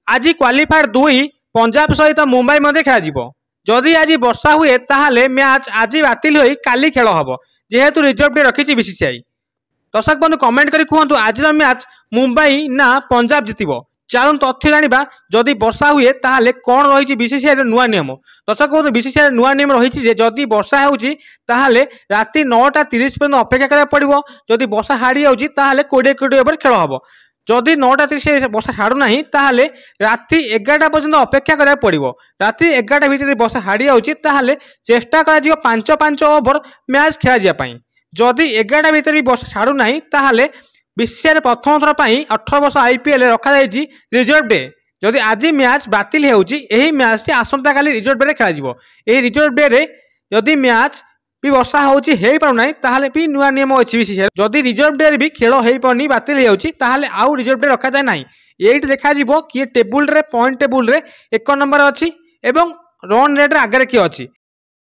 आज क्वालिफायर 2 पंजाब सहित मुंबई मध्य खेल जदि आज वर्षा हुए ताहले मैच आज बातिल होई काली खेल हम जेहेतु रिजर्व डे रखी बीसीसीआई। दर्शक बंधु कमेंट करी कहतु आज मैच मुंबई ना पंजाब जितिबो। चलूँ तथ्य जाना जदि वर्षा हुए ताहले कौन रही बीसीसीआई नुआ नियम। दर्शक बंधु बीसीसीआई नुआ नियम रही जदि वर्षा होउची ताहले राति 9:30 पर्यंत अपेक्षा करा पड़िबो। जदि वर्षा हाड़ी जाउची ताहले 20 ओवर खेल हम। जदि 9:30 वर्षा छाड़ू ना ताहले राति 11टा पर्यंत अपेक्षा करा पड़िबो। राति 11टा भितर वर्षा हाड़ी जाउची ताहले चेष्टा करा जिवो 5-5 ओवर मैच खेला जिया पई। जदि 11टा भितर भी वर्षा छाड़ू ना ताहले बीसीसीआई प्रथम थर पर 18 वर्ष आईपीएल रखा रिजर्व डे। जदि आज मैच बातिल होउची एही मैच टी आसंता काली रिजर्व डे खेल रिजर्व डे रे जदि मैच भी वर्षा होउची हेई पाउ नै ताहले भी नुआ नियम अछि बीसीसीआई। जदि रिजर्व डे रे भी खेल हेई पाउनी बातिल होउची ताहले आउ रिजर्व डे रखा जाय नै। एइट देखा जिवो कि टेबुल रे पॉइंट टेबुल रे 1 नंबर अछि एवं रन रेट रे आगे किए अछि।